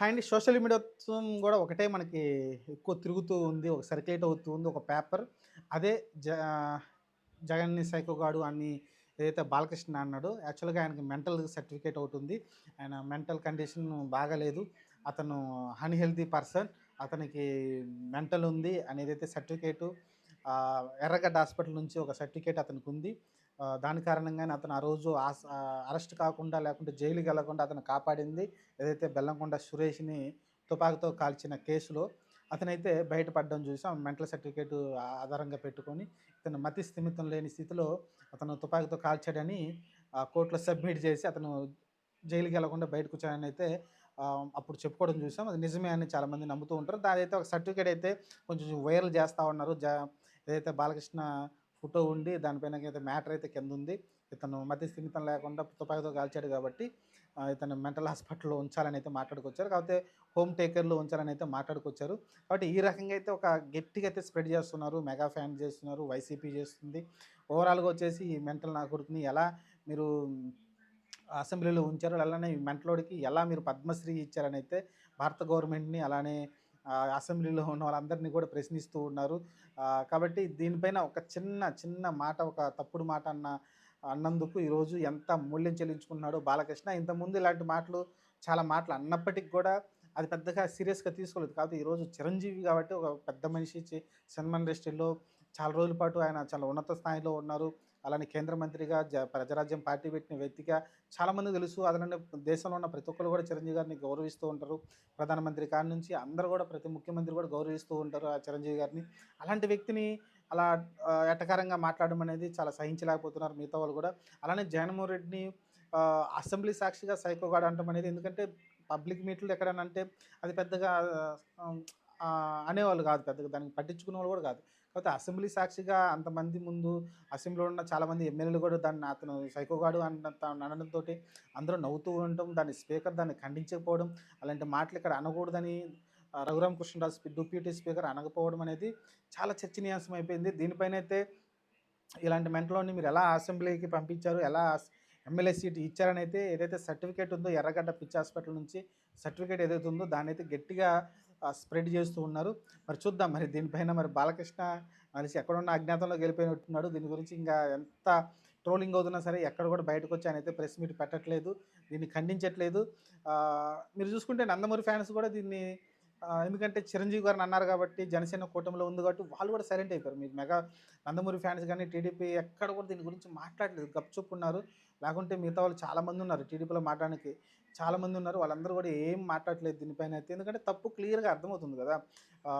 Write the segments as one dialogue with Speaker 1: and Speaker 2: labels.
Speaker 1: Hi అండి. Social media మొత్తం గూడా ఒకటే మనకి ఎక్కువ తిరుగుతూ ఉంది. ఒక సర్క్యులేట్ అవుతూ ఉంది ఒక పేపర్. అదే జ జగన్‌ని సైకోగాడు అని ఏదైతే బాలకృష్ణ అన్నాడో, యాక్చువల్‌గా ఆయనకి మెంటల్ సర్టిఫికేట్ ఒకటుంది. ఆయన మెంటల్ కండిషన్ బాగాలేదు. అతను అన్‌హెల్తీ పర్సన్. అతనికి మెంటల్ ఉంది అనేదైతే సర్టిఫికేటు ఎర్రగడ్డ హాస్పిటల్ నుంచి ఒక సర్టిఫికేట్ అతనికుంది. దాని కారణంగానే అతను ఆ రోజు అరెస్ట్ కాకుండా లేకుంటే జైలుకెళ్ళకుండా అతను కాపాడింది ఏదైతే బెల్లంకొండ సురేష్‌ని తుపాకుతో కాల్చిన కేసులో అతనైతే బయటపడడం చూసాం. మెంటల్ సర్టిఫికేట్ ఆధారంగా పెట్టుకొని ఇతను మతి స్థిమితం లేని స్థితిలో అతను తుపాకీతో కాల్చాడని కోర్ట్‌లో సబ్మిట్ చేసి అతను జైలుకెళ్ళకుండా బయటకొచ్చాడనైతే అప్పుడు చెప్పుకోవడం చూసాం. అది నిజమే అని చాలామంది నమ్ముతూ ఉంటారు. దాదైతే ఒక సర్టిఫికేట్ అయితే కొంచెం వైరల్ చేస్తా ఉన్నారు. ఏదైతే బాలకృష్ణ ఫోటో ఉండి దానిపైన అయితే మ్యాటర్ అయితే కిందుంది. ఇతను మతి స్థిమితం లేకుండా తుపాకీతో కాల్చాడు కాబట్టి ఇతను మెంటల్ హాస్పిటల్‌లో ఉంచాలని అయితే మాట్లాడుకొచ్చారు. కాకపోతే హోమ్ టేకర్‌లో ఉంచాలని అయితే మాట్లాడుకొచ్చారు. కాబట్టి ఈ రకంగా అయితే ఒక గట్టిగా అయితే స్ప్రెడ్ చేస్తున్నారు. మెగా ఫ్యాన్ చేస్తున్నారు. వైసీపీ చేస్తుంది. ఓవరాల్‌గా వచ్చేసి ఈ మెంటల్ నా కొడుకుని ఎలా మీరు అసెంబ్లీలో ఉంచారో, అలానే ఈ మెంటలోడికి ఎలా మీరు పద్మశ్రీ ఇచ్చారనైతే భారత గవర్నమెంట్‌ని అలానే అసెంబ్లీలో ఉన్న వాళ్ళందరినీ కూడా ప్రశ్నిస్తూ ఉన్నారు. కాబట్టి దీనిపైన ఒక చిన్న మాట, ఒక తప్పుడు మాట అన్నందుకు ఈరోజు ఎంత మూల్యం చెల్లించుకున్నాడో బాలకృష్ణ. ఇంతకుముందు ఇలాంటి మాటలు చాలా మాటలు అన్నప్పటికి కూడా అది పెద్దగా సీరియస్‌గా తీసుకోలేదు. కాకపోతే ఈరోజు చిరంజీవి కాబట్టి ఒక పెద్ద మనిషి సినిమా ఇండస్ట్రీలో చాలా రోజుల పాటు ఆయన చాలా ఉన్నత స్థాయిలో ఉన్నారు. అలానే కేంద్ర మంత్రిగా ప్రజారాజ్యం పార్టీ పెట్టిన వ్యక్తిగా చాలామందికి తెలుసు. అదనంటే దేశంలో ఉన్న ప్రతి ఒక్కళ్ళు కూడా చిరంజీవి గారిని గౌరవిస్తూ ఉంటారు. ప్రధానమంత్రి కాడి నుంచి అందరూ కూడా ప్రతి ముఖ్యమంత్రి కూడా గౌరవిస్తూ ఉంటారు ఆ చిరంజీవి గారిని. అలాంటి వ్యక్తిని అలా ఎటకారంగా మాట్లాడడం అనేది చాలా సహించలేకపోతున్నారు మిగతా వాళ్ళు కూడా. అలానే జగన్మోహన్ రెడ్డిని అసెంబ్లీ సాక్షిగా సైకోగాడు అనటం అనేది, ఎందుకంటే పబ్లిక్ మీట్‌లో ఎక్కడైనా అంటే అది పెద్దగా ఆహ్, అనేవాళ్ళు కాదు. పెద్దగా దాన్ని పట్టించుకునేవాళ్ళు కూడా కాదు. కాకపోతే అసెంబ్లీ సాక్షిగా అంతమంది ముందు అసెంబ్లీలో ఉన్న చాలామంది ఎమ్మెల్యేలు కూడా దాన్ని అతను సైకోగాడు అనడంతోటి అందరూ నవ్వుతూ ఉండటం, దాన్ని స్పీకర్ దాన్ని ఖండించకపోవడం, అలాంటి మాటలు ఇక్కడ అనకూడదని రఘురామ కృష్ణరాజు డిప్యూటీ స్పీకర్ అనకపోవడం అనేది చాలా చర్చనీయాంశం అయిపోయింది. దీనిపైనైతే ఇలాంటి మెంటలోని మీరు ఎలా అసెంబ్లీకి పంపించారు, ఎలా ఎమ్మెల్యే సీట్ ఇచ్చారనైతే ఏదైతే సర్టిఫికేట్ ఉందో ఎర్రగడ్డ పిచ్చి హాస్పిటల్ నుంచి సర్టిఫికేట్ ఏదైతే ఉందో దాన్నైతే గట్టిగా స్ప్రెడ్ చేస్తూ ఉన్నారు. మరి చూద్దాం మరి దీనిపైన మరి బాలకృష్ణ మనిషి ఎక్కడున్న అజ్ఞాతంలోకి వెళ్ళిపోయినట్టున్నాడు. దీని గురించి ఇంకా ఎంత ట్రోలింగ్ అవుతున్నా సరే ఎక్కడ కూడా బయటకొచ్చి ఆయనైతే ప్రెస్ మీట్ పెట్టట్లేదు. దీన్ని ఖండించట్లేదు. మీరు చూసుకుంటే నందమూరి ఫ్యాన్స్ కూడా దీన్ని ఎందుకంటే చిరంజీవి గారిని అన్నారు కాబట్టి, జనసేన కూటమిలో ఉంది కాబట్టి వాళ్ళు కూడా సైలెంట్ అయిపోయారు. మీరు నందమూరి ఫ్యాన్స్ గాని, టీడీపీ ఎక్కడ కూడా దీని గురించి మాట్లాడలేదు. గప్‌చుప్పున్నారు. లేకుంటే మిగతా వాళ్ళు చాలామంది ఉన్నారు. టీడీపీలో మాట్లాడడానికి చాలామంది ఉన్నారు. వాళ్ళందరూ కూడా ఏం మాట్లాడట్లేదు దీనిపైనైతే. ఎందుకంటే తప్పు క్లియర్‌గా అర్థమవుతుంది కదా!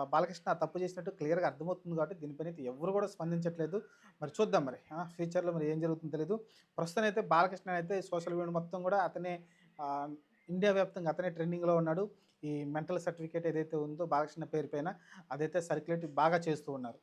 Speaker 1: బాలకృష్ణ తప్పు చేసినట్టు క్లియర్‌గా అర్థమవుతుంది కాబట్టి దీనిపైనైతే ఎవ్వరు కూడా స్పందించట్లేదు. మరి చూద్దాం మరి. ఫ్యూచర్‌లో మరి ఏం జరుగుతుందో తెలీదు. ప్రస్తుతం అయితే బాలకృష్ణ అయితే సోషల్ మీడియా మొత్తం కూడా అతనే ఆహ్, ఇండియా వ్యాప్తంగా అతనే ట్రెండింగ్‌లో ఉన్నాడు. ఈ మెంటల్ సర్టిఫికేట్ ఏదైతే ఉందో బాలకృష్ణ పేరు పైన అదైతే సర్క్యులేట్ బాగా చేస్తూ ఉన్నారు.